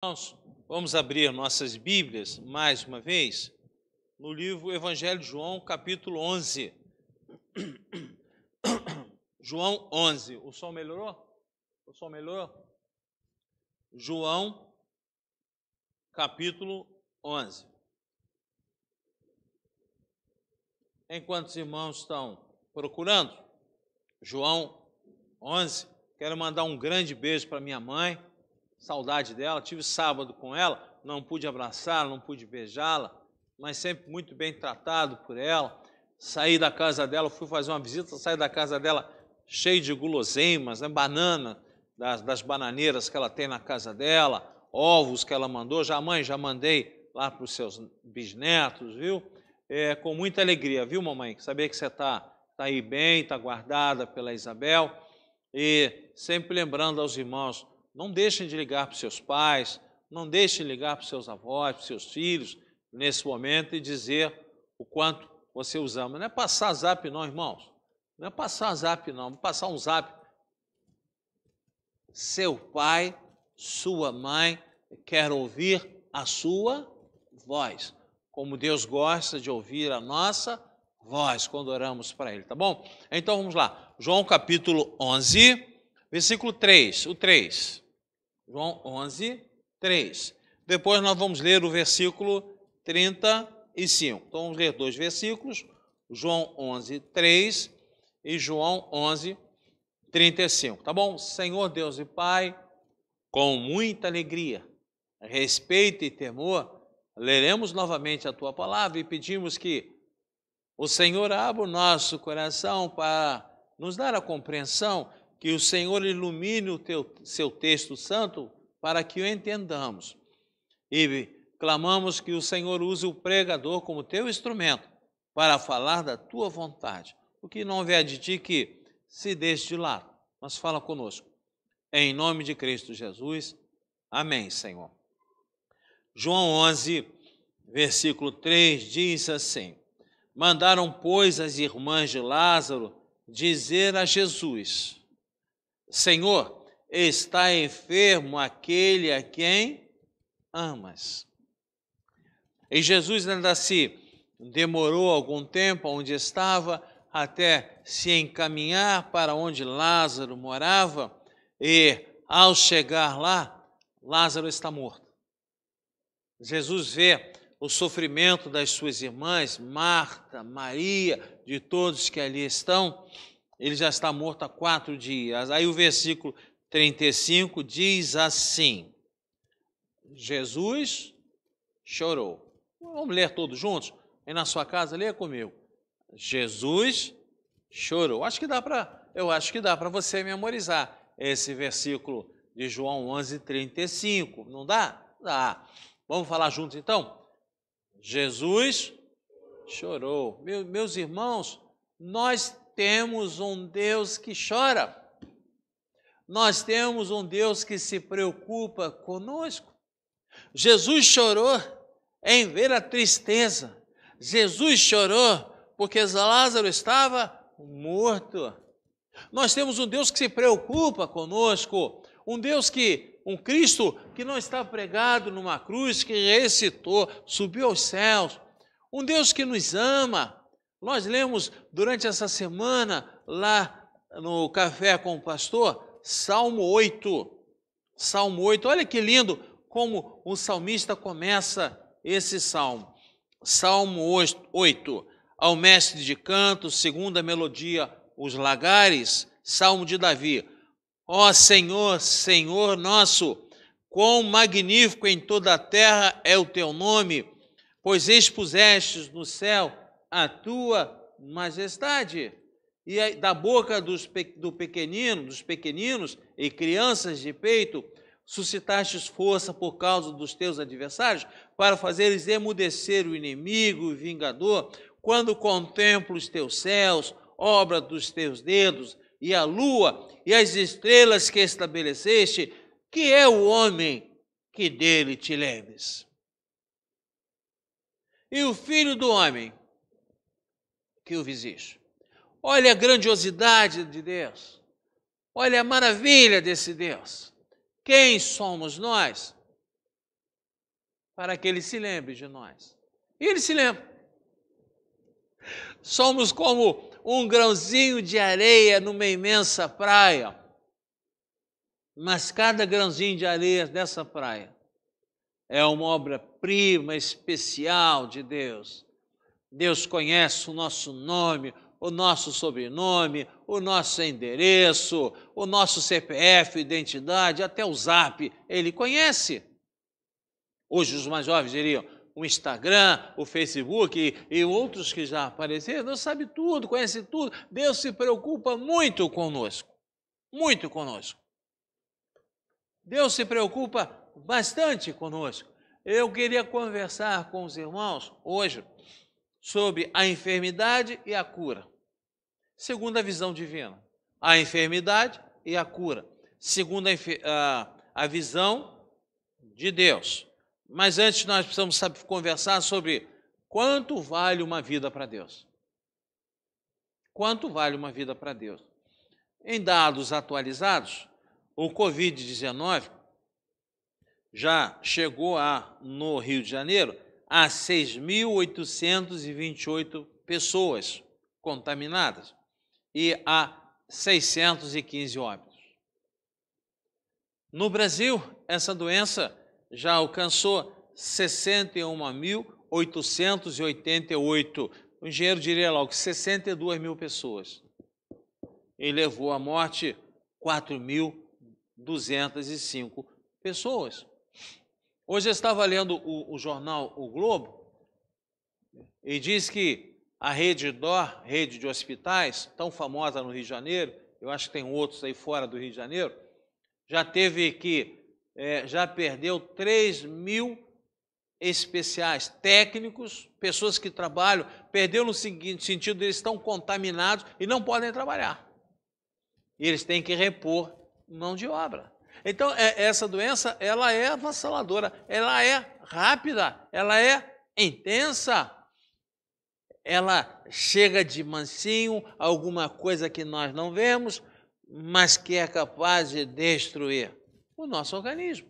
Irmãos, vamos abrir nossas Bíblias, mais uma vez, no livro Evangelho de João, capítulo 11. João 11. O som melhorou? O som melhorou? João, capítulo 11. Enquanto os irmãos estão procurando, João 11, quero mandar um grande beijo para minha mãe, saudade dela, tive sábado com ela, não pude abraçá-la, não pude beijá-la, mas sempre muito bem tratado por ela. Saí da casa dela, fui fazer uma visita, saí da casa dela cheio de guloseimas, né, banana, das bananeiras que ela tem na casa dela, ovos que ela mandou, já mandei lá para os seus bisnetos, viu? Com muita alegria, viu, mamãe? Saber que você está aí bem, está guardada pela Isabel, e sempre lembrando aos irmãos, não deixem de ligar para os seus pais, não deixem de ligar para os seus avós, para os seus filhos, nesse momento, e dizer o quanto você os ama. Não é passar zap não, irmãos. Não é passar zap não, passar um zap. Seu pai, sua mãe, quer ouvir a sua voz, como Deus gosta de ouvir a nossa voz quando oramos para Ele, tá bom? Então vamos lá, João capítulo 11, versículo 3, o 3. João 11, 3. Depois nós vamos ler o versículo 35. Então vamos ler dois versículos, João 11, 3 e João 11, 35. Tá bom? Senhor Deus e Pai, com muita alegria, respeito e temor, leremos novamente a Tua palavra e pedimos que o Senhor abra o nosso coração para nos dar a compreensão, que o Senhor ilumine o seu texto santo para que o entendamos. E clamamos que o Senhor use o pregador como teu instrumento para falar da tua vontade. O que não vier de ti, que se deixe de lado, mas fala conosco. Em nome de Cristo Jesus. Amém, Senhor. João 11, versículo 3 diz assim: mandaram, pois, as irmãs de Lázaro dizer a Jesus: Senhor, está enfermo aquele a quem amas. E Jesus ainda se demorou algum tempo onde estava, até se encaminhar para onde Lázaro morava, e ao chegar lá, Lázaro está morto. Jesus vê o sofrimento das suas irmãs, Marta, Maria, de todos que ali estão. Ele já está morto há 4 dias. Aí o versículo 35 diz assim: Jesus chorou. Vamos ler todos juntos? Aí na sua casa, leia comigo. Jesus chorou. Eu acho que dá para você memorizar esse versículo de João 11, 35. Não dá? Dá. Vamos falar juntos então? Jesus chorou. Meus irmãos, nós temos um Deus que chora. Nós temos um Deus que se preocupa conosco. Jesus chorou em ver a tristeza. Jesus chorou porque Lázaro estava morto. Nós temos um Deus que se preocupa conosco. Um Cristo que não está pregado numa cruz, que ressuscitou, subiu aos céus. Um Deus que nos ama. Nós lemos durante essa semana, lá no Café com o Pastor, Salmo 8. Salmo 8, olha que lindo como o salmista começa esse salmo. Salmo 8, ao mestre de canto, segunda melodia, os lagares, Salmo de Davi. Ó Senhor, Senhor nosso, quão magnífico em toda a terra é o teu nome, pois expusestes no céu a tua majestade, e da boca dos pequeninos e crianças de peito, suscitastes força por causa dos teus adversários, para fazeres emudecer o inimigo, o vingador, quando contemplo os teus céus, obra dos teus dedos, e a lua e as estrelas que estabeleceste, que é o homem que dele te lembres. E o filho do homem que o visiste. Olha a grandiosidade de Deus. Olha a maravilha desse Deus. Quem somos nós? para que Ele se lembre de nós. E Ele se lembra. Somos como um grãozinho de areia numa imensa praia. Mas cada grãozinho de areia dessa praia é uma obra-prima especial de Deus. Deus conhece o nosso nome, o nosso sobrenome, o nosso endereço, o nosso CPF, identidade, até o Zap, Ele conhece. Hoje os mais jovens diriam o Instagram, o Facebook e outros que já apareceram, Deus sabe tudo, conhece tudo. Deus se preocupa muito conosco, muito conosco. Deus se preocupa bastante conosco. Eu queria conversar com os irmãos hoje sobre a enfermidade e a cura, segundo a visão divina. A enfermidade e a cura, segundo a visão de Deus. Mas antes nós precisamos conversar sobre quanto vale uma vida para Deus. Quanto vale uma vida para Deus? Em dados atualizados, o Covid-19 já chegou no Rio de Janeiro a 6.828 pessoas contaminadas e a 615 óbitos. No Brasil, essa doença já alcançou 61.888, o engenheiro diria logo 62 mil pessoas, e levou à morte 4.205 pessoas. Hoje eu estava lendo o jornal O Globo e diz que a rede DOR, rede de hospitais, tão famosa no Rio de Janeiro, eu acho que tem outros aí fora do Rio de Janeiro, já perdeu 3.000 especiais, técnicos, pessoas que trabalham, perdeu no seguinte sentido, eles estão contaminados e não podem trabalhar. E eles têm que repor mão de obra. Então, essa doença, ela é avassaladora, ela é rápida, ela é intensa. Ela chega de mansinho, alguma coisa que nós não vemos, mas que é capaz de destruir o nosso organismo.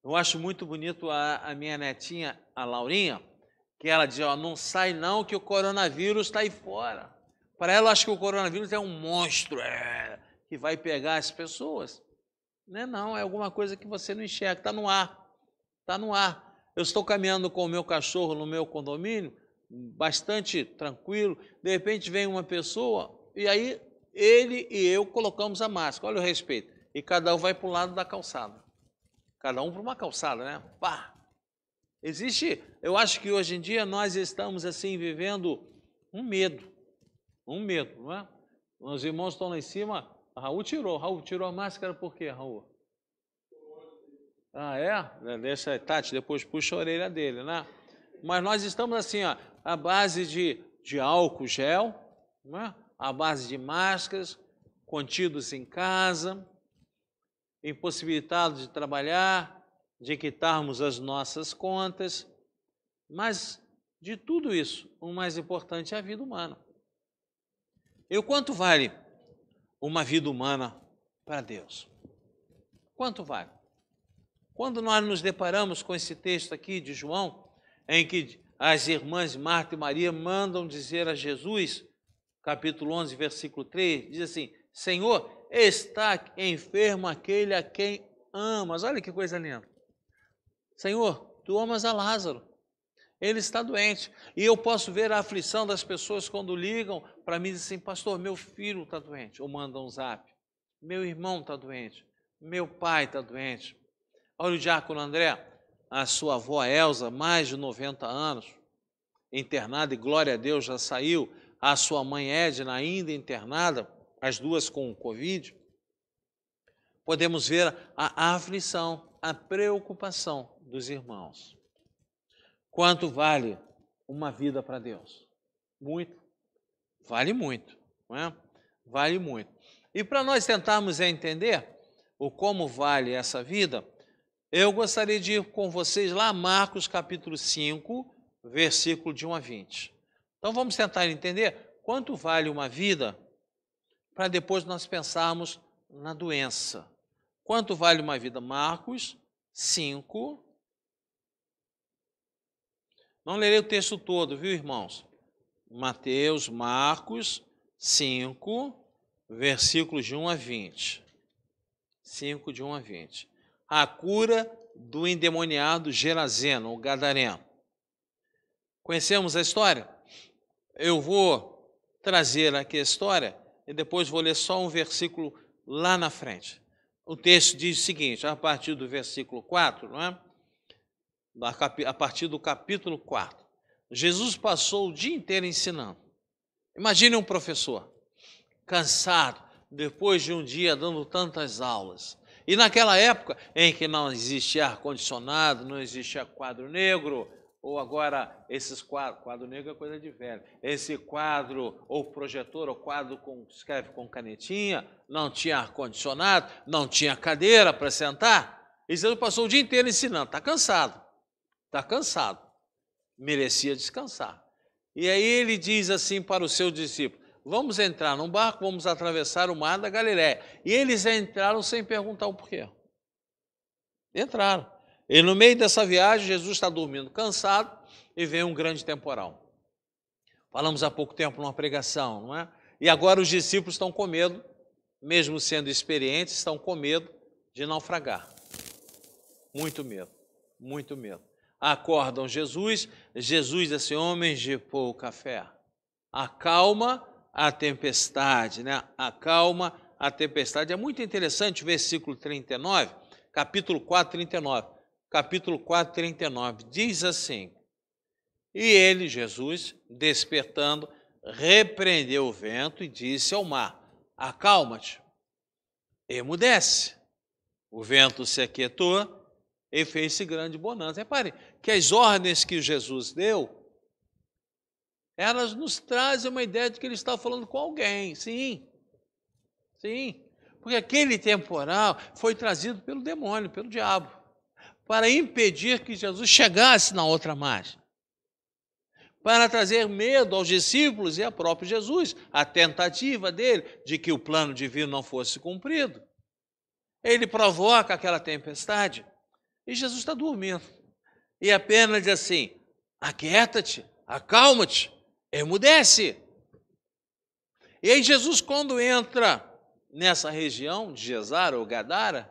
Eu acho muito bonito a minha netinha, a Laurinha, que ela diz, não sai não que o coronavírus está aí fora. Para ela, acho que o coronavírus é um monstro que vai pegar as pessoas. Não, é alguma coisa que você não enxerga, está no ar, está no ar. Eu estou caminhando com o meu cachorro no meu condomínio, bastante tranquilo, de repente vem uma pessoa e aí ele e eu colocamos a máscara, olha o respeito, e cada um vai para o lado da calçada. Cada um para uma calçada, né? Pá! Existe, eu acho que hoje em dia nós estamos assim vivendo um medo, não é? Os irmãos estão lá em cima, Raul tirou a máscara por quê, Raul? Deixa Tati, depois puxa a orelha dele, né? Mas nós estamos assim, à base de álcool gel, né? À base de máscaras, contidos em casa, impossibilitados de trabalhar, de quitarmos as nossas contas, mas de tudo isso, o mais importante é a vida humana. E o quanto vale uma vida humana para Deus? Quanto vale? Quando nós nos deparamos com esse texto aqui de João, em que as irmãs Marta e Maria mandam dizer a Jesus, capítulo 11, versículo 3, diz assim, Senhor, está enfermo aquele a quem amas. Olha que coisa linda. Senhor, tu amas a Lázaro, ele está doente. E eu posso ver a aflição das pessoas quando ligam para mim e dizem assim, pastor, meu filho está doente. Ou mandam um zap. Meu irmão está doente. Meu pai está doente. Olha o diácono André, a sua avó Elza, mais de 90 anos, internada, e glória a Deus já saiu. A sua mãe Edna, ainda internada, as duas com Covid. Podemos ver a aflição, a preocupação dos irmãos. Quanto vale uma vida para Deus? Muito. Vale muito, não é? Vale muito. E para nós tentarmos entender o como vale essa vida, eu gostaria de ir com vocês lá a Marcos capítulo 5, versículo de 1 a 20. Então vamos tentar entender quanto vale uma vida para depois nós pensarmos na doença. Quanto vale uma vida? Marcos 5, Não lerei o texto todo, viu, irmãos? Mateus, Marcos 5, versículos de 1 a 20. 5, de 1 a 20. A cura do endemoniado Gerazeno, o Gadareno. Conhecemos a história? Eu vou trazer aqui a história e depois vou ler só um versículo lá na frente. O texto diz o seguinte, a partir do versículo 4, não é? A partir do capítulo 4. Jesus passou o dia inteiro ensinando. Imagine um professor, cansado, depois de um dia dando tantas aulas. E naquela época em que não existia ar-condicionado, não existia quadro negro, ou agora esses quadro negro é coisa de velho, esse quadro ou projetor ou quadro escreve com canetinha, não tinha ar-condicionado, não tinha cadeira para sentar, e Jesus passou o dia inteiro ensinando, está cansado, merecia descansar. E aí ele diz assim para os seus discípulos, vamos entrar num barco, vamos atravessar o mar da Galileia. E eles entraram sem perguntar o porquê. Entraram. E no meio dessa viagem, Jesus está dormindo cansado e vem um grande temporal. Falamos há pouco tempo numa pregação, não é? E agora os discípulos estão com medo, mesmo sendo experientes, estão com medo de naufragar. Muito medo, muito medo. Acordam Jesus diz assim, homens de pouca fé, acalma a tempestade, né? Acalma a tempestade. É muito interessante o versículo 39, capítulo 4, 39. Capítulo 4, 39, diz assim, e ele, Jesus, despertando, repreendeu o vento e disse ao mar, acalma-te, emudece. O vento se aquietou e fez-se grande bonança. Repare que as ordens que Jesus deu, elas nos trazem uma ideia de que ele está falando com alguém, sim, porque aquele temporal foi trazido pelo demônio, pelo diabo, para impedir que Jesus chegasse na outra margem, para trazer medo aos discípulos e a próprio Jesus, a tentativa dele de que o plano divino não fosse cumprido. Ele provoca aquela tempestade e Jesus está dormindo. E apenas diz assim, aquieta-te, acalma-te, emudece. E aí Jesus, quando entra nessa região de Gesar ou Gadara,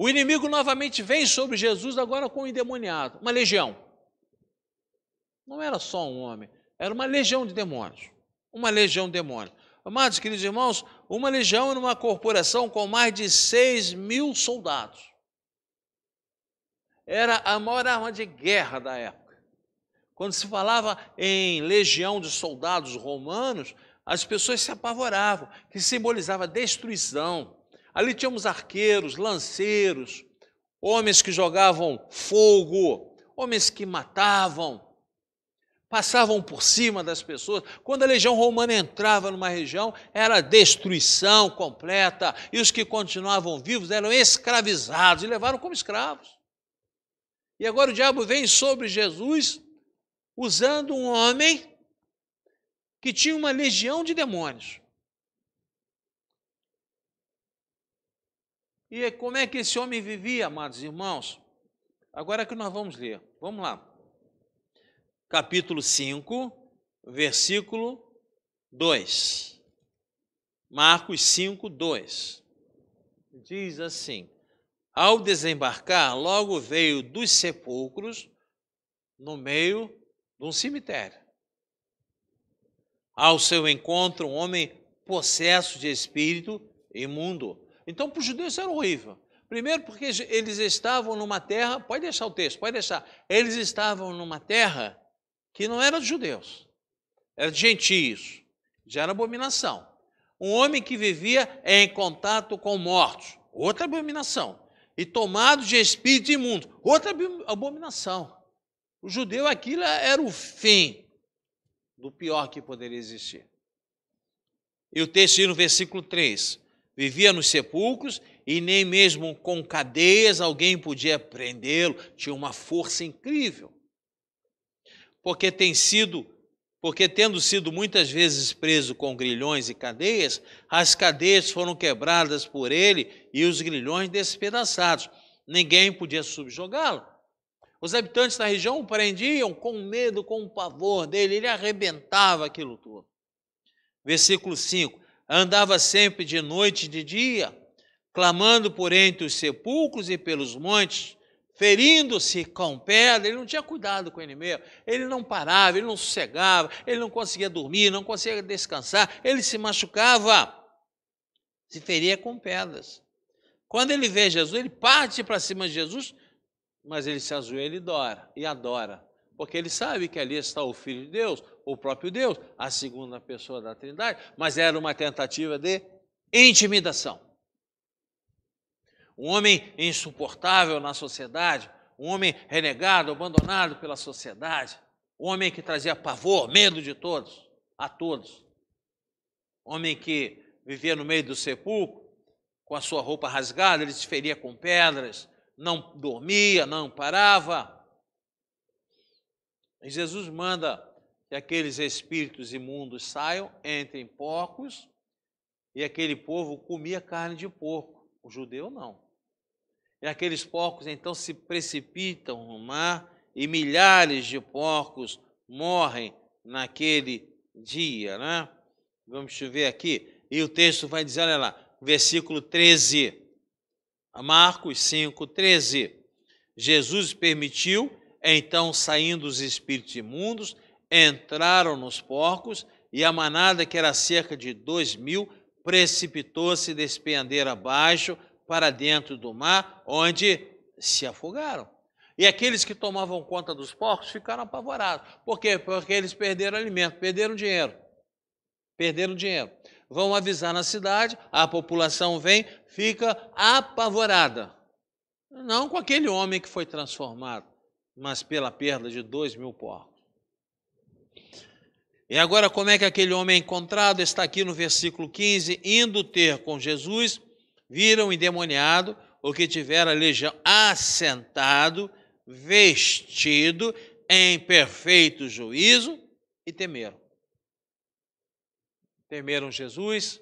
o inimigo novamente vem sobre Jesus agora com um endemoniado, uma legião. Não era só um homem, era uma legião de demônios. Uma legião de demônios. Amados, queridos irmãos, uma legião era uma corporação com mais de 6.000 soldados. Era a maior arma de guerra da época. Quando se falava em legião de soldados romanos, as pessoas se apavoravam, que simbolizava destruição. Ali tínhamos arqueiros, lanceiros, homens que jogavam fogo, homens que matavam, passavam por cima das pessoas. Quando a legião romana entrava numa região, era destruição completa, e os que continuavam vivos eram escravizados e levaram como escravos. E agora o diabo vem sobre Jesus, usando um homem que tinha uma legião de demônios. E como é que esse homem vivia, amados irmãos? Agora é que nós vamos ler. Vamos lá. Capítulo 5, versículo 2. Marcos 5, 2. Diz assim, ao desembarcar, logo veio dos sepulcros no meio de um cemitério. Ao seu encontro, um homem possesso de espírito imundo. Então, para os judeus isso era horrível. Primeiro porque eles estavam numa terra, pode deixar o texto, pode deixar. Eles estavam numa terra que não era de judeus, era de gentios, já era abominação. Um homem que vivia em contato com mortos, outra abominação. E tomado de espírito imundo, outra abominação. O judeu, aquilo era o fim do pior que poderia existir. E o texto diz no versículo 3, vivia nos sepulcros e nem mesmo com cadeias alguém podia prendê-lo, tinha uma força incrível. Porque tendo sido muitas vezes preso com grilhões e cadeias, as cadeias foram quebradas por ele e os grilhões despedaçados. Ninguém podia subjugá-lo. Os habitantes da região o prendiam com medo, com pavor dele, ele arrebentava aquilo tudo. Versículo 5, andava sempre de noite e de dia, clamando por entre os sepulcros e pelos montes, ferindo-se com pedra. Ele não tinha cuidado com ele mesmo, ele não parava, ele não sossegava, ele não conseguia dormir, não conseguia descansar, ele se machucava, se feria com pedras. Quando ele vê Jesus, ele parte para cima de Jesus, mas ele se ajoelha e adora, porque ele sabe que ali está o Filho de Deus, o próprio Deus, a segunda pessoa da Trindade, mas era uma tentativa de intimidação. Um homem insuportável na sociedade, um homem renegado, abandonado pela sociedade, um homem que trazia pavor, medo de todos, a todos. Um homem que vivia no meio do sepulcro, com a sua roupa rasgada, ele se feria com pedras, não dormia, não parava. E Jesus manda que aqueles espíritos imundos saiam, entrem porcos, e aquele povo comia carne de porco, o judeu não. E aqueles porcos então se precipitam no mar, e milhares de porcos morrem naquele dia, né? Vamos ver aqui, e o texto vai dizer, olha lá, versículo 13, Marcos 5, 13. Jesus permitiu, então, saindo os espíritos imundos, entraram nos porcos, e a manada, que era cerca de 2.000, precipitou-se despenhadeira abaixo para dentro do mar, onde se afogaram. E aqueles que tomavam conta dos porcos ficaram apavorados. Por quê? Porque eles perderam alimento, perderam dinheiro. Perderam dinheiro. Vão avisar na cidade, a população vem, fica apavorada. Não com aquele homem que foi transformado, mas pela perda de 2.000 porcos. E agora, como é que aquele homem é encontrado? Está aqui no versículo 15, indo ter com Jesus, viram o endemoniado, o que tivera legião, assentado, vestido, em perfeito juízo, e temeram. Temeram Jesus,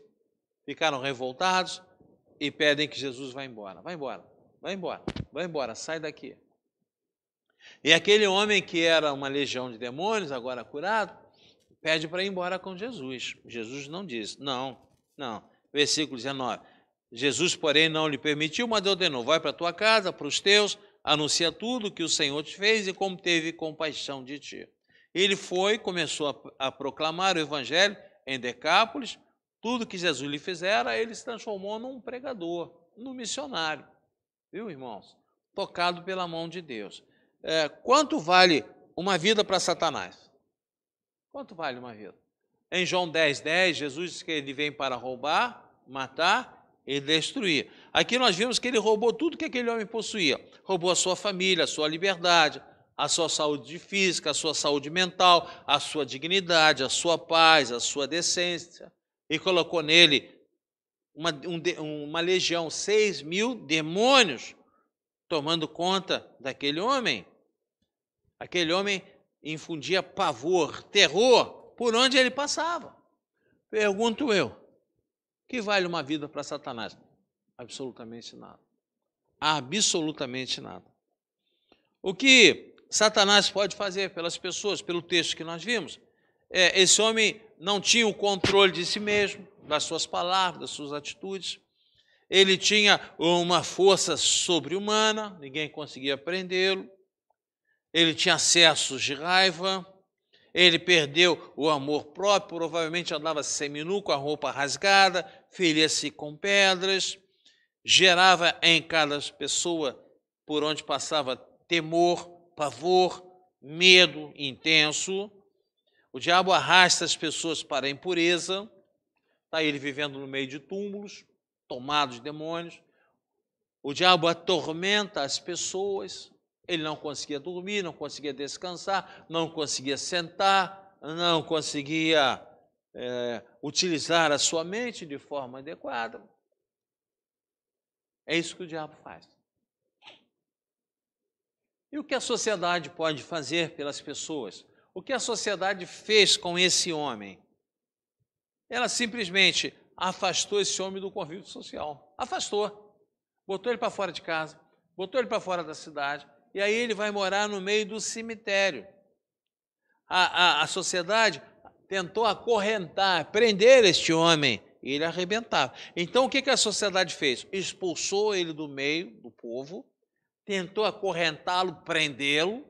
ficaram revoltados e pedem que Jesus vá embora. Vai embora, vai embora, vai embora, sai daqui. E aquele homem que era uma legião de demônios, agora curado, pede para ir embora com Jesus. Jesus não diz, não. Versículo 19. Jesus, porém, não lhe permitiu, mas ordenou, vai para a tua casa, para os teus, anuncia tudo que o Senhor te fez e como teve compaixão de ti. Ele foi, começou a proclamar o evangelho em Decápolis, tudo que Jesus lhe fizera, ele se transformou num pregador, num missionário. Viu, irmãos? Tocado pela mão de Deus. Quanto vale uma vida para Satanás? Quanto vale uma vida? Em João 10:10, Jesus diz que ele vem para roubar, matar e destruir. Aqui nós vimos que ele roubou tudo que aquele homem possuía. Roubou a sua família, a sua liberdade, a sua saúde física, a sua saúde mental, a sua dignidade, a sua paz, a sua decência. E colocou nele uma legião, 6.000 demônios, tomando conta daquele homem. Aquele homem infundia pavor, terror, por onde ele passava. Pergunto eu, que vale uma vida para Satanás? Absolutamente nada. Absolutamente nada. O que Satanás pode fazer pelas pessoas, pelo texto que nós vimos, esse homem não tinha o controle de si mesmo, das suas palavras, das suas atitudes. Ele tinha uma força sobre-humana, ninguém conseguia prendê-lo. Ele tinha acessos de raiva, ele perdeu o amor próprio, provavelmente andava seminu, com a roupa rasgada, feria-se com pedras, gerava em cada pessoa por onde passava temor, pavor, medo intenso. O diabo arrasta as pessoas para a impureza, está ele vivendo no meio de túmulos, tomados de demônios. O diabo atormenta as pessoas. Ele não conseguia dormir, não conseguia descansar, não conseguia sentar, não conseguia utilizar a sua mente de forma adequada. É isso que o diabo faz. E o que a sociedade pode fazer pelas pessoas? O que a sociedade fez com esse homem? Ela simplesmente afastou esse homem do convívio social. Afastou. Botou ele para fora de casa, botou ele para fora da cidade, e aí ele vai morar no meio do cemitério. A sociedade tentou acorrentar, prender este homem, e ele arrebentava. Então o que a sociedade fez? Expulsou ele do meio do povo, tentou acorrentá-lo, prendê-lo,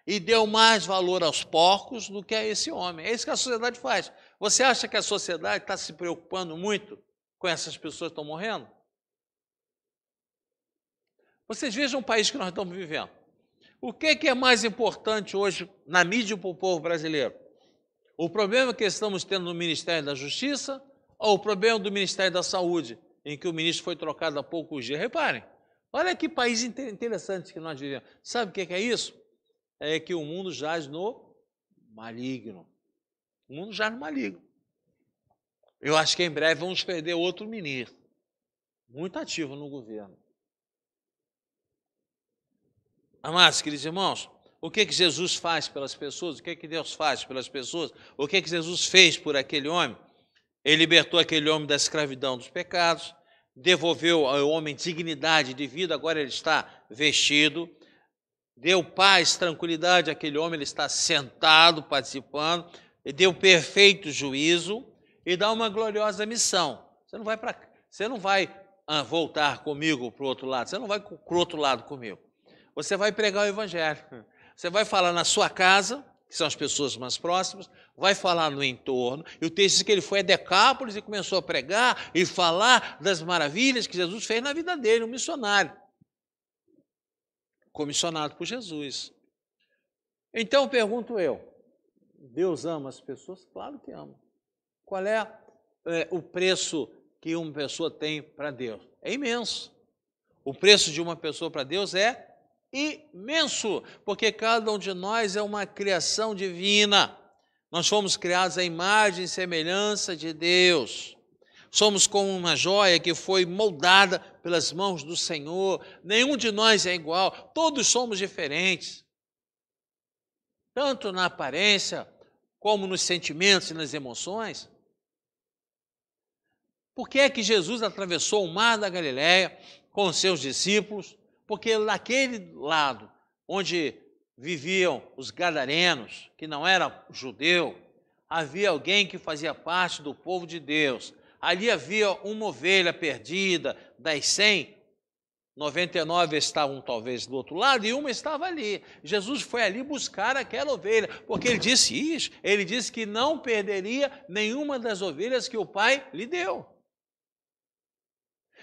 e deu mais valor aos porcos do que a esse homem. É isso que a sociedade faz. Você acha que a sociedade está se preocupando muito com essas pessoas que estão morrendo? Vocês vejam o país que nós estamos vivendo. O que é mais importante hoje na mídia para o povo brasileiro? O problema que estamos tendo no Ministério da Justiça ou o problema do Ministério da Saúde, em que o ministro foi trocado há poucos dias? Reparem, olha que país interessante que nós vivemos. Sabe o que é isso? É que o mundo jaz no maligno. O mundo jaz no maligno. Eu acho que em breve vamos perder outro ministro, muito ativo no governo. Amados, queridos irmãos, o que Jesus faz pelas pessoas? O que Deus faz pelas pessoas? O que Jesus fez por aquele homem? Ele libertou aquele homem da escravidão dos pecados, devolveu ao homem dignidade de vida, agora ele está vestido, deu paz, tranquilidade àquele homem, ele está sentado, participando, e deu perfeito juízo e dá uma gloriosa missão. Você não vai voltar comigo para o outro lado, você não vai para o outro lado comigo. Você vai pregar o evangelho. Você vai falar na sua casa, que são as pessoas mais próximas, vai falar no entorno, e o texto diz que ele foi a Decápolis e começou a pregar e falar das maravilhas que Jesus fez na vida dele, um missionário, comissionado por Jesus. Então, pergunto eu, Deus ama as pessoas? Claro que ama. Qual é o preço que uma pessoa tem para Deus? É imenso. O preço de uma pessoa para Deus é imenso, porque cada um de nós é uma criação divina. Nós fomos criados à imagem e semelhança de Deus. Somos como uma joia que foi moldada pelas mãos do Senhor. Nenhum de nós é igual, todos somos diferentes. Tanto na aparência, como nos sentimentos e nas emoções. Por que é que Jesus atravessou o mar da Galileia com os seus discípulos? Porque naquele lado, onde viviam os gadarenos, que não era judeu, havia alguém que fazia parte do povo de Deus. Ali havia uma ovelha perdida, das 100, 99 estavam talvez do outro lado e uma estava ali. Jesus foi ali buscar aquela ovelha, porque ele disse isso, ele disse que não perderia nenhuma das ovelhas que o Pai lhe deu.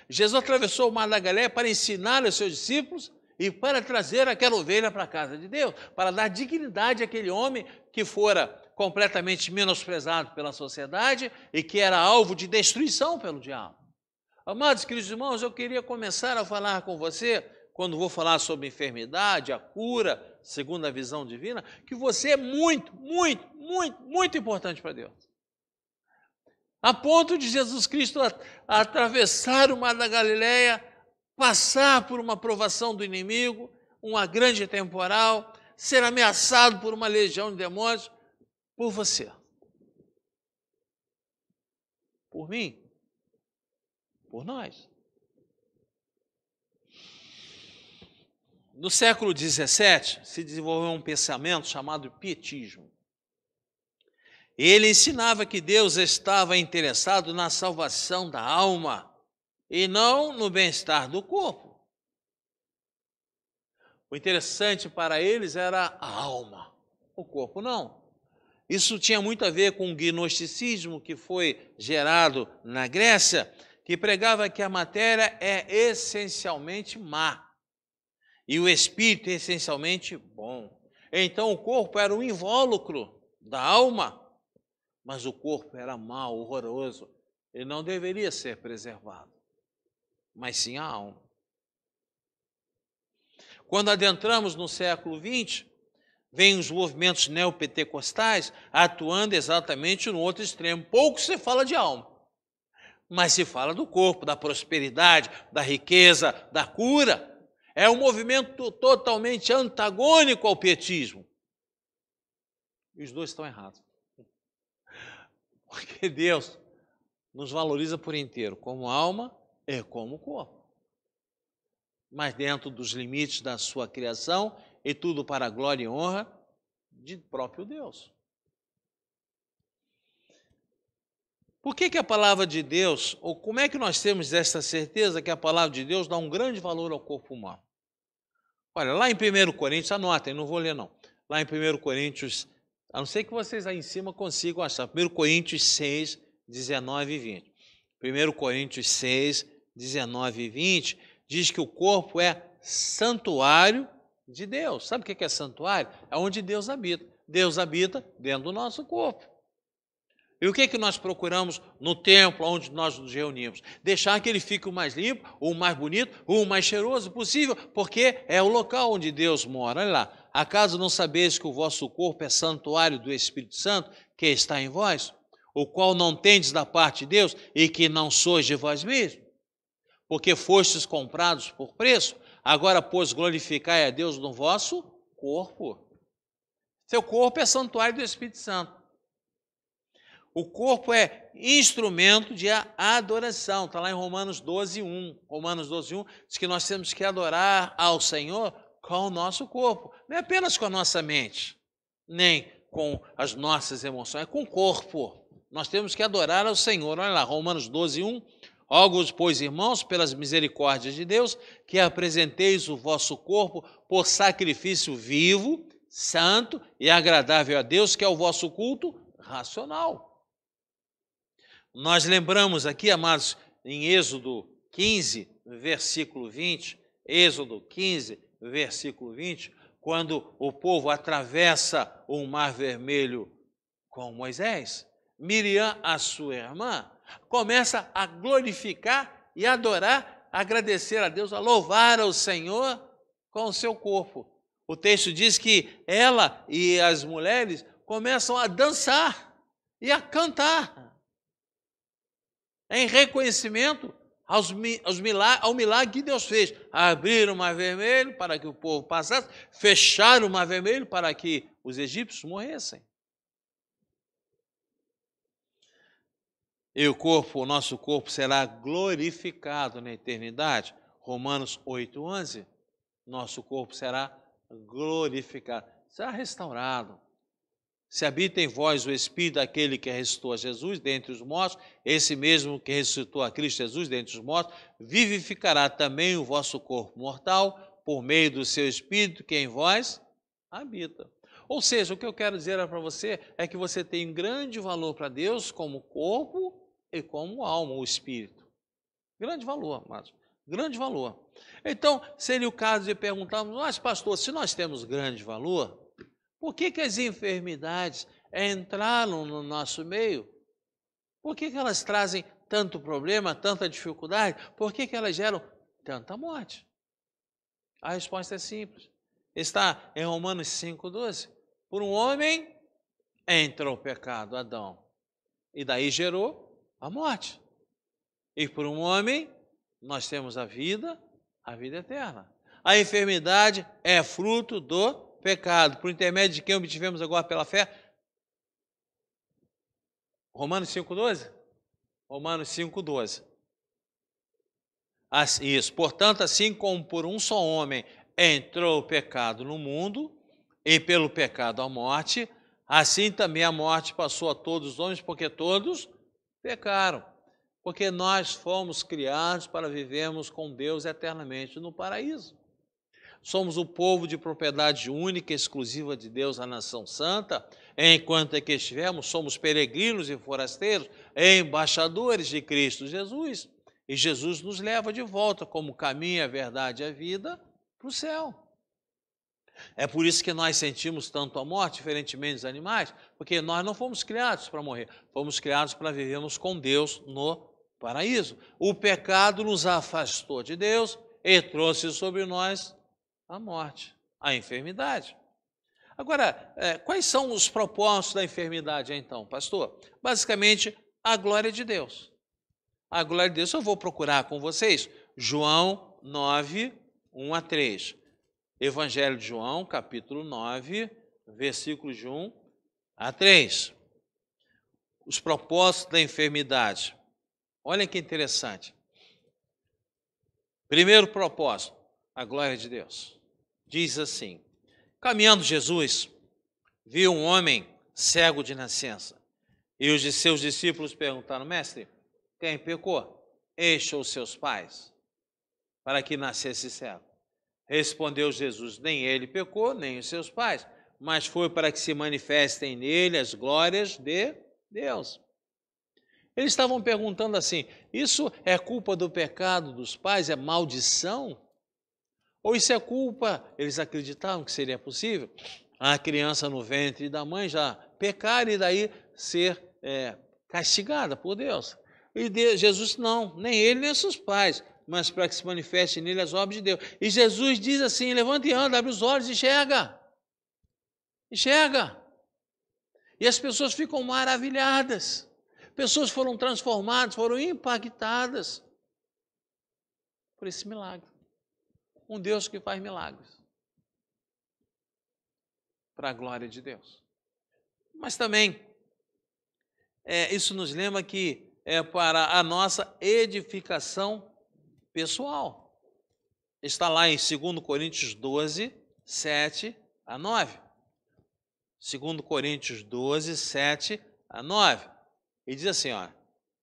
Jesus atravessou o mar da Galileia para ensinar os seus discípulos e para trazer aquela ovelha para a casa de Deus, para dar dignidade àquele homem que fora completamente menosprezado pela sociedade e que era alvo de destruição pelo diabo. Amados queridos irmãos, eu queria começar a falar com você, quando vou falar sobre enfermidade, a cura, segundo a visão divina, que você é muito, muito, muito, muito importante para Deus. A ponto de Jesus Cristo atravessar o mar da Galileia, passar por uma provação do inimigo, uma grande temporal, ser ameaçado por uma legião de demônios, por você. Por mim. Por nós. No século XVII, se desenvolveu um pensamento chamado pietismo. Ele ensinava que Deus estava interessado na salvação da alma e não no bem-estar do corpo. O interessante para eles era a alma, o corpo não. Isso tinha muito a ver com o gnosticismo que foi gerado na Grécia, que pregava que a matéria é essencialmente má e o espírito é essencialmente bom. Então o corpo era um invólucro da alma, mas o corpo era mau, horroroso, e não deveria ser preservado, mas sim a alma. Quando adentramos no século XX, vêm os movimentos neopentecostais atuando exatamente no outro extremo. Pouco se fala de alma, mas se fala do corpo, da prosperidade, da riqueza, da cura. É um movimento totalmente antagônico ao pietismo. E os dois estão errados. Porque Deus nos valoriza por inteiro, como alma e como corpo. mas dentro dos limites da sua criação, e tudo para a glória e honra de próprio Deus. Por que a palavra de Deus, ou como é que nós temos essa certeza que a palavra de Deus dá um grande valor ao corpo humano? Olha, lá em 1 Coríntios, anotem, não vou ler não. Lá em 1 Coríntios, a não ser que vocês aí em cima consigam achar, 1 Coríntios 6, 19 e 20. 1 Coríntios 6, 19 e 20, diz que o corpo é santuário de Deus. Sabe o que é santuário? É onde Deus habita. Deus habita dentro do nosso corpo. E o que nós procuramos no templo onde nós nos reunimos? Deixar que ele fique o mais limpo, o mais bonito, o mais cheiroso possível, porque é o local onde Deus mora. Olha lá, acaso não sabeis que o vosso corpo é santuário do Espírito Santo que está em vós, o qual não tendes da parte de Deus e que não sois de vós mesmos? Porque fostes comprados por preço, agora, pois, glorificai a Deus no vosso corpo. Seu corpo é santuário do Espírito Santo. O corpo é instrumento de adoração. Está lá em Romanos 12, 1. Romanos 12, 1 diz que nós temos que adorar ao Senhor com o nosso corpo. Não é apenas com a nossa mente, nem com as nossas emoções, é com o corpo. Nós temos que adorar ao Senhor. Olha lá, Romanos 12, 1. Rogo-vos, pois, irmãos, pelas misericórdias de Deus, que apresenteis o vosso corpo por sacrifício vivo, santo e agradável a Deus, que é o vosso culto racional. Nós lembramos aqui, amados, em Êxodo 15, versículo 20, Êxodo 15, versículo 20, quando o povo atravessa o Mar Vermelho com Moisés, Miriam, a sua irmã, começa a glorificar e adorar, agradecer a Deus, a louvar ao Senhor com o seu corpo. O texto diz que ela e as mulheres começam a dançar e a cantar, em reconhecimento ao milagre que Deus fez. Abrir o Mar Vermelho para que o povo passasse, fechar o Mar Vermelho para que os egípcios morressem. E o nosso corpo será glorificado na eternidade. Romanos 8, 11. Nosso corpo será glorificado, será restaurado. Se habita em vós o Espírito daquele que ressuscitou a Jesus dentre os mortos, esse mesmo que ressuscitou a Cristo Jesus dentre os mortos, vivificará também o vosso corpo mortal por meio do seu Espírito que em vós habita. Ou seja, o que eu quero dizer para você é que você tem um grande valor para Deus como corpo e como alma, o Espírito. Grande valor, amados. Grande valor. Então, seria o caso de perguntarmos, mas pastor, se nós temos grande valor, por que as enfermidades entraram no nosso meio? Por que elas trazem tanto problema, tanta dificuldade? Por que elas geram tanta morte? A resposta é simples. Está em Romanos 5,12. Por um homem entrou o pecado, Adão, e daí gerou a morte. E por um homem nós temos a vida eterna. A enfermidade é fruto do pecado, por intermédio de quem obtivemos agora pela fé. Romanos 5,12? Romanos 5,12. Isso, portanto, assim como por um só homem entrou o pecado no mundo, e pelo pecado a morte, assim também a morte passou a todos os homens, porque todos pecaram. Porque nós fomos criados para vivermos com Deus eternamente no paraíso. Somos o povo de propriedade única e exclusiva de Deus, a nação santa. Enquanto aqui estivermos, somos peregrinos e forasteiros, embaixadores de Cristo Jesus. E Jesus nos leva de volta como caminho, a verdade e a vida para o céu. É por isso que nós sentimos tanto a morte, diferentemente dos animais, porque nós não fomos criados para morrer, fomos criados para vivermos com Deus no paraíso. O pecado nos afastou de Deus e trouxe sobre nós a morte, a enfermidade. Agora, quais são os propósitos da enfermidade, então, pastor? Basicamente, a glória de Deus. A glória de Deus, eu vou procurar com vocês, João 9, 1 a 3. Evangelho de João, capítulo 9, versículos de 1 a 3. Os propósitos da enfermidade. Olha que interessante. Primeiro propósito, A glória de Deus. Diz assim: caminhando Jesus, viu um homem cego de nascença. E os de seus discípulos perguntaram: mestre, quem pecou? Este ou os seus pais, para que nascesse cego? Respondeu Jesus: nem ele pecou, nem os seus pais, mas foi para que se manifestem nele as glórias de Deus. Eles estavam perguntando assim: isso é culpa do pecado dos pais? É maldição? Ou isso é culpa? Eles acreditavam que seria possível a criança no ventre da mãe já pecar e daí ser castigada por Deus. E Jesus não, nem ele nem seus pais, mas para que se manifeste nele as obras de Deus. E Jesus diz assim: levanta e anda, abre os olhos e enxerga. Enxerga. E as pessoas ficam maravilhadas. Pessoas foram transformadas, foram impactadas por esse milagre. Um Deus que faz milagres. Para a glória de Deus. Mas também, isso nos lembra que é para a nossa edificação pessoal. Está lá em 2 Coríntios 12, 7 a 9. 2 Coríntios 12, 7 a 9. E diz assim, ó,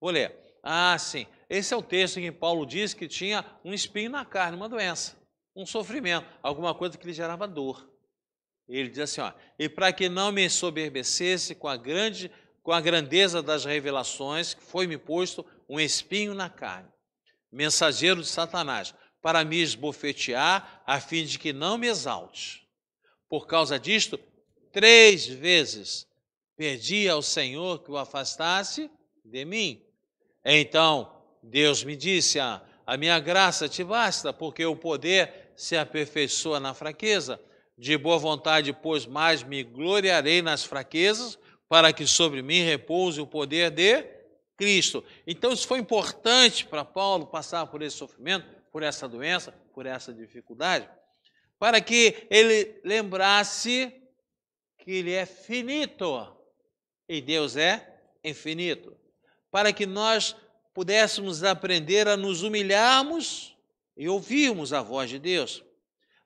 vou ler. Ah, sim, esse é o texto em que Paulo diz que tinha um espinho na carne, uma doença, um sofrimento, alguma coisa que lhe gerava dor. Ele diz assim, ó, e para que não me ensoberbecesse com a grandeza das revelações, que foi-me posto um espinho na carne, mensageiro de Satanás, para me esbofetear, a fim de que não me exalte. Por causa disto, 3 vezes pedi ao Senhor que o afastasse de mim. Então Deus me disse, a minha graça te basta, porque o poder se aperfeiçoa na fraqueza. De boa vontade, pois, mais me gloriarei nas fraquezas, para que sobre mim repouse o poder de Cristo. Então isso foi importante para Paulo passar por esse sofrimento, por essa doença, por essa dificuldade, para que ele lembrasse que ele é finito e Deus é infinito, para que nós pudéssemos aprender a nos humilharmos e ouvirmos a voz de Deus,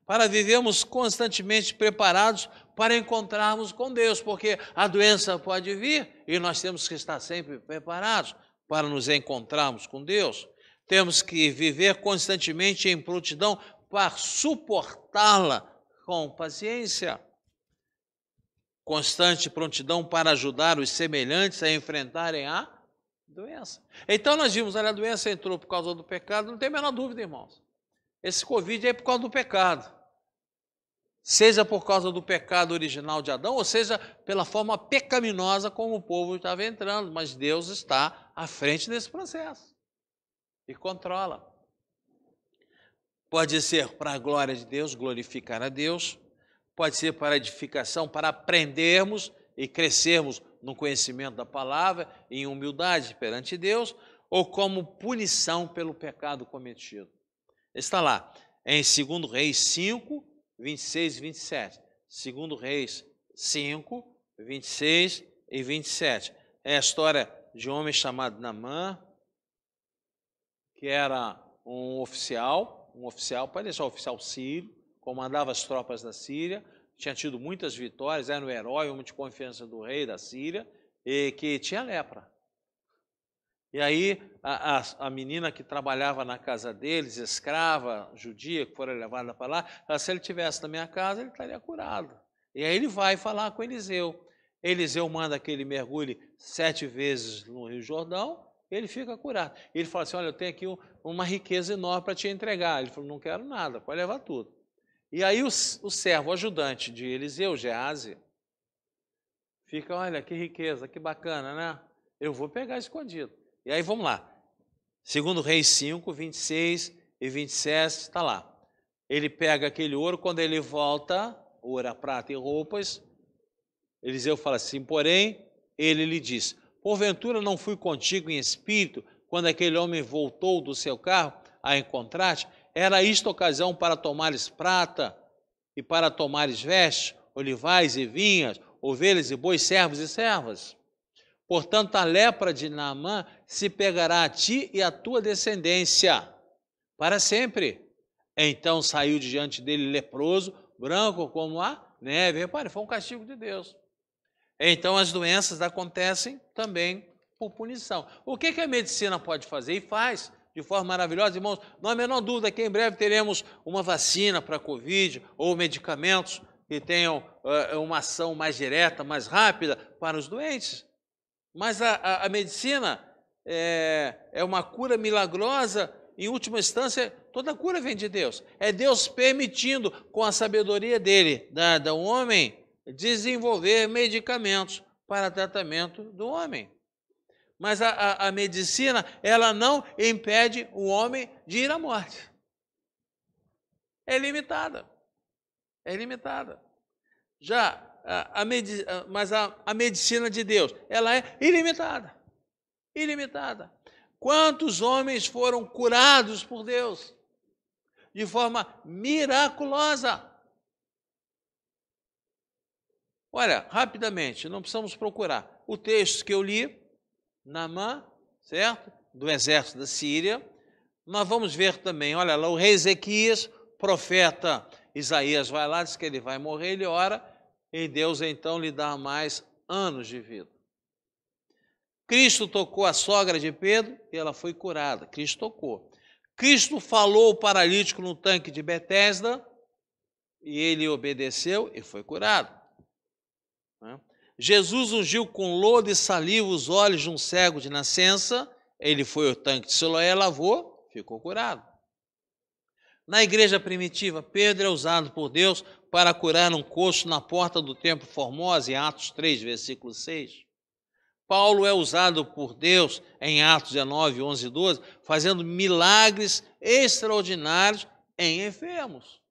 para vivermos constantemente preparados para encontrarmos com Deus, porque a doença pode vir e nós temos que estar sempre preparados para nos encontrarmos com Deus. Temos que viver constantemente em prontidão para suportá-la com paciência. Constante prontidão para ajudar os semelhantes a enfrentarem a doença. Então nós vimos, olha, a doença entrou por causa do pecado, não tem a menor dúvida, irmãos. Esse Covid é por causa do pecado. Seja por causa do pecado original de Adão, ou seja, pela forma pecaminosa como o povo estava entrando. Mas Deus está à frente desse processo e controla. Pode ser para a glória de Deus, glorificar a Deus. Pode ser para edificação, para aprendermos e crescermos no conhecimento da palavra, em humildade perante Deus, ou como punição pelo pecado cometido. Está lá, em 2 Reis 5, 26 e 27. 2 Reis 5, 26 e 27. É a história de um homem chamado Naamã, que era um oficial, pode deixar o oficial sírio, comandava as tropas da Síria, tinha tido muitas vitórias, era um herói, homem de confiança do rei da Síria, e que tinha lepra. E aí a menina que trabalhava na casa deles, escrava, judia, que fora levada para lá, se ele estivesse na minha casa, ele estaria curado. E aí ele vai falar com Eliseu. Eliseu manda que ele mergulhe 7 vezes no Rio Jordão, e ele fica curado. E ele fala assim, olha, eu tenho aqui uma riqueza enorme para te entregar. Ele falou, não quero nada, pode levar tudo. E aí o servo, o ajudante de Eliseu, Geazi, fica, olha, que riqueza, que bacana, né? Eu vou pegar escondido. E aí vamos lá. 2 Reis 5, 26 e 27, está lá. Ele pega aquele ouro, quando ele volta, ouro, prata e roupas, Eliseu fala assim, porém, ele lhe diz, porventura não fui contigo em espírito, quando aquele homem voltou do seu carro a encontrar-te? Era isto ocasião para tomares prata e para tomares vestes, olivais e vinhas, ovelhas e bois, servos e servas. Portanto, a lepra de Naamã se pegará a ti e a tua descendência para sempre, Então saiu de diante dele leproso, branco como a neve. Repare, foi um castigo de Deus. Então as doenças acontecem também por punição. O que a medicina pode fazer? E faz de forma maravilhosa, irmãos. Não há a menor dúvida que em breve teremos uma vacina para a Covid ou medicamentos que tenham uma ação mais direta, mais rápida para os doentes. Mas a medicina é uma cura milagrosa. Em última instância, toda cura vem de Deus. É Deus permitindo, com a sabedoria dele, dada ao homem, desenvolver medicamentos para tratamento do homem. Mas a medicina, ela não impede o homem de ir à morte. É limitada. É limitada. Já mas a medicina de Deus, ela é ilimitada. Ilimitada. Quantos homens foram curados por Deus de forma miraculosa? Olha, rapidamente, não precisamos procurar. O texto que eu li, Naamã, certo? Do exército da Síria. Nós vamos ver também, olha lá, o rei Ezequias, profeta Isaías vai lá, diz que ele vai morrer, ele ora, e Deus então lhe dá mais anos de vida. Cristo tocou a sogra de Pedro e ela foi curada. Cristo tocou. Cristo falou ao paralítico no tanque de Betesda e ele obedeceu e foi curado. Jesus ungiu com lodo e saliva os olhos de um cego de nascença, ele foi ao tanque de Siloé, lavou, ficou curado. Na igreja primitiva, Pedro é usado por Deus para curar um coxo na porta do templo Formosa, em Atos 3, versículo 6. Paulo é usado por Deus em Atos 19, 11 e 12, fazendo milagres extraordinários em enfermos.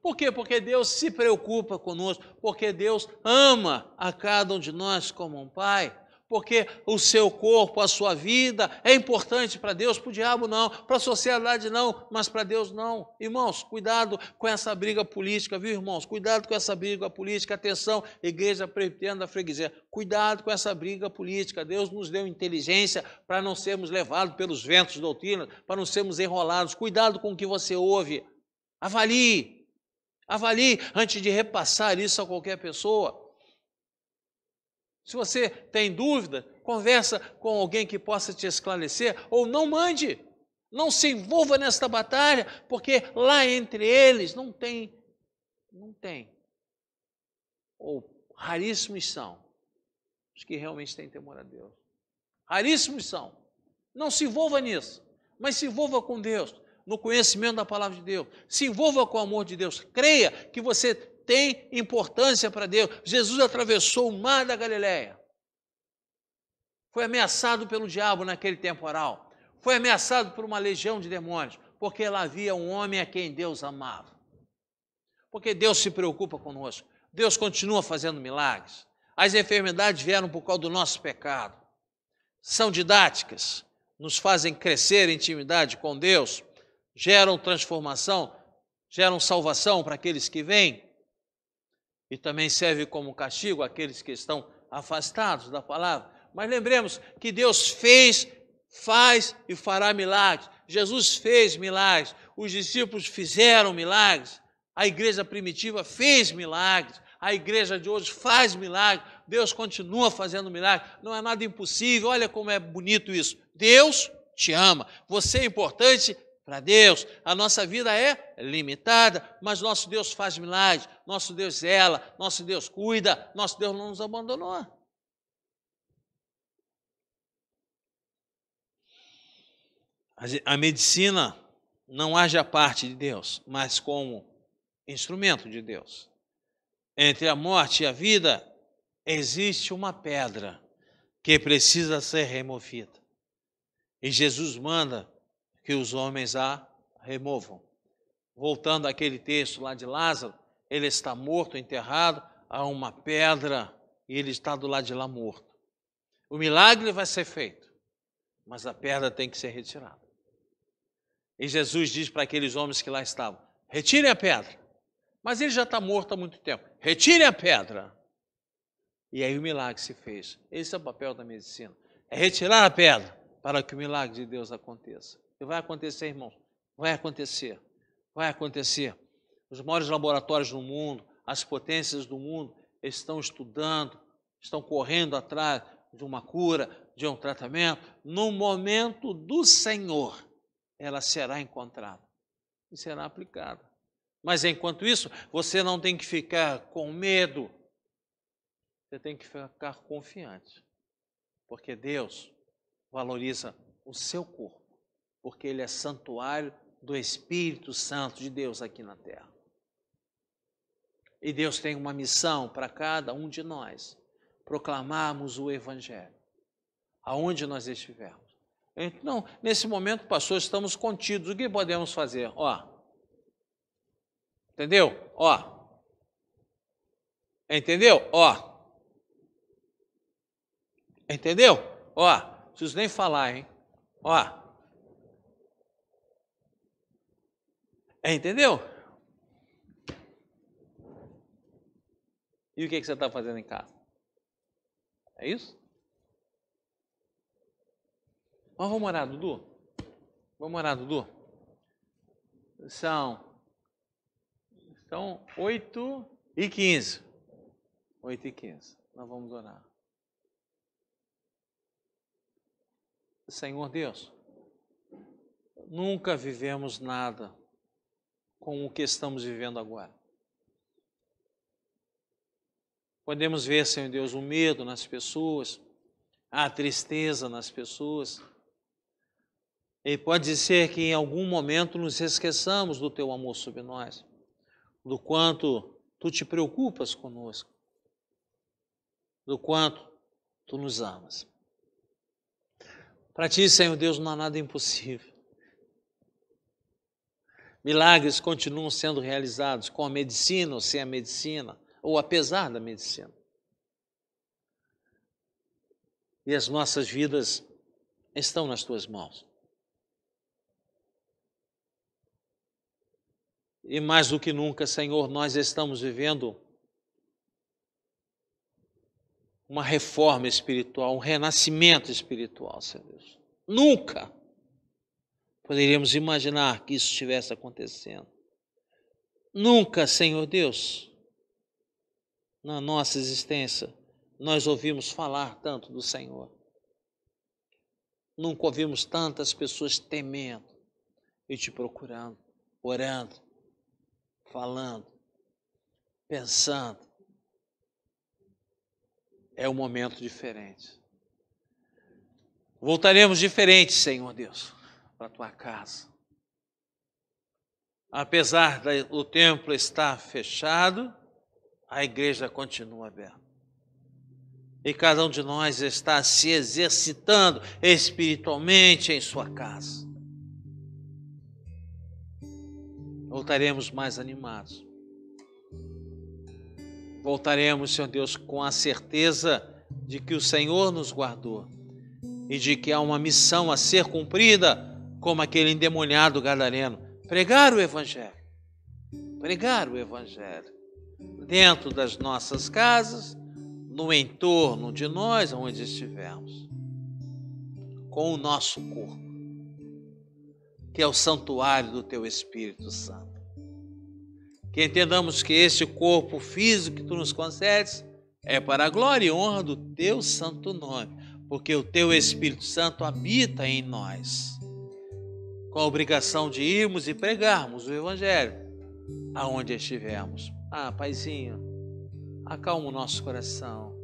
Por quê? Porque Deus se preocupa conosco, porque Deus ama a cada um de nós como um pai, porque o seu corpo, a sua vida é importante para Deus, para o diabo não, para a sociedade não, mas para Deus não. Irmãos, cuidado com essa briga política, viu, irmãos? Cuidado com essa briga política, atenção, igreja presbiteriana da freguesia, cuidado com essa briga política. Deus nos deu inteligência para não sermos levados pelos ventos de doutrina, para não sermos enrolados. Cuidado com o que você ouve, avalie antes de repassar isso a qualquer pessoa. Se você tem dúvida, conversa com alguém que possa te esclarecer, ou não mande, não se envolva nesta batalha, porque lá entre eles não tem, ou raríssimos são os que realmente têm temor a Deus. Raríssimos são. Não se envolva nisso, mas se envolva com Deus, no conhecimento da palavra de Deus. Se envolva com o amor de Deus. Creia que você tem importância para Deus. Jesus atravessou o mar da Galileia. Foi ameaçado pelo diabo naquele temporal. Foi ameaçado por uma legião de demônios, porque lá havia um homem a quem Deus amava. Porque Deus se preocupa conosco. Deus continua fazendo milagres. As enfermidades vieram por causa do nosso pecado. São didáticas, nos fazem crescer em intimidade com Deus, geram transformação, geram salvação para aqueles que vêm. E também serve como castigo àqueles que estão afastados da palavra. Mas lembremos que Deus fez, faz e fará milagres. Jesus fez milagres, os discípulos fizeram milagres, a igreja primitiva fez milagres, a igreja de hoje faz milagres, Deus continua fazendo milagres, não é nada impossível. Olha como é bonito isso. Deus te ama, você é importante para Deus. A nossa vida é limitada, mas nosso Deus faz milagres, nosso Deus zela, nosso Deus cuida, nosso Deus não nos abandonou. A medicina não age à parte de Deus, mas como instrumento de Deus. Entre a morte e a vida existe uma pedra que precisa ser removida. E Jesus manda que os homens a removam. Voltando àquele texto lá de Lázaro, ele está morto, enterrado, há uma pedra e ele está do lado de lá morto. O milagre vai ser feito, mas a pedra tem que ser retirada. E Jesus diz para aqueles homens que lá estavam, retirem a pedra. Mas ele já está morto há muito tempo. Retirem a pedra. E aí o milagre se fez. Esse é o papel da medicina. É retirar a pedra para que o milagre de Deus aconteça. E vai acontecer, irmãos. Vai acontecer. Vai acontecer. Os maiores laboratórios do mundo, as potências do mundo estão estudando, estão correndo atrás de uma cura, de um tratamento. No momento do Senhor, ela será encontrada e será aplicada. Mas enquanto isso, você não tem que ficar com medo, você tem que ficar confiante, porque Deus valoriza o seu corpo, porque ele é santuário do Espírito Santo de Deus aqui na terra. E Deus tem uma missão para cada um de nós, proclamarmos o Evangelho, aonde nós estivermos. Então, nesse momento, pastor, estamos contidos. O que podemos fazer? Entendeu? Entendeu? Entendeu? Não preciso nem falar, hein? Entendeu? E o que você está fazendo em casa? É isso? Mas vamos orar, Dudu? Vamos orar, Dudu? São 8h15. 8h15. Nós vamos orar. Senhor Deus, nunca vivemos nada com o que estamos vivendo agora. Podemos ver, Senhor Deus, o medo nas pessoas, a tristeza nas pessoas. E pode ser que em algum momento nos esqueçamos do teu amor sobre nós, do quanto tu te preocupas conosco, do quanto tu nos amas. Para ti, Senhor Deus, não há nada impossível. Milagres continuam sendo realizados com a medicina ou sem a medicina, ou apesar da medicina. E as nossas vidas estão nas tuas mãos. E mais do que nunca, Senhor, nós estamos vivendo uma reforma espiritual, um renascimento espiritual, Senhor Deus. Nunca poderíamos imaginar que isso estivesse acontecendo. Nunca, Senhor Deus, na nossa existência, nós ouvimos falar tanto do Senhor. Nunca ouvimos tantas pessoas temendo e te procurando, orando, falando, pensando. É um momento diferente. Voltaremos diferentes, Senhor Deus, para a tua casa. Apesar do templo estar fechado, a igreja continua aberta. E cada um de nós está se exercitando espiritualmente em sua casa. Voltaremos mais animados. Voltaremos, Senhor Deus, com a certeza de que o Senhor nos guardou e de que há uma missão a ser cumprida, como aquele endemoniado gadareno. Pregar o Evangelho. Pregar o Evangelho. Dentro das nossas casas, no entorno de nós, onde estivermos. Com o nosso corpo, que é o santuário do teu Espírito Santo. Que entendamos que este corpo físico que tu nos concedes é para a glória e honra do teu santo nome, porque o teu Espírito Santo habita em nós, com a obrigação de irmos e pregarmos o Evangelho aonde estivermos. Paizinho, acalma o nosso coração,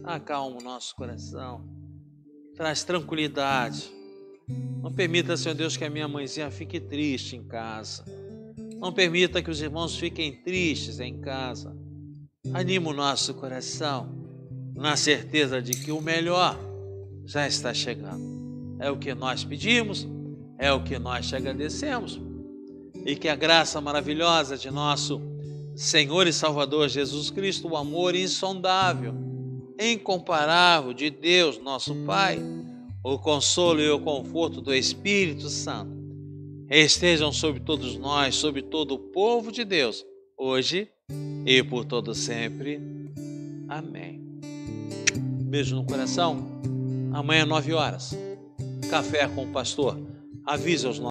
acalma o nosso coração, traz tranquilidade. Não permita, Senhor Deus, que a minha mãezinha fique triste em casa. Não permita que os irmãos fiquem tristes em casa. Anima o nosso coração, na certeza de que o melhor já está chegando. É o que nós pedimos, é o que nós te agradecemos. E que a graça maravilhosa de nosso Senhor e Salvador Jesus Cristo, o amor insondável, incomparável de Deus, nosso Pai, o consolo e o conforto do Espírito Santo, estejam sobre todos nós, sobre todo o povo de Deus, hoje e por todo sempre. Amém. Beijo no coração. Amanhã, 9 horas. Café com o pastor. Avise aos nossos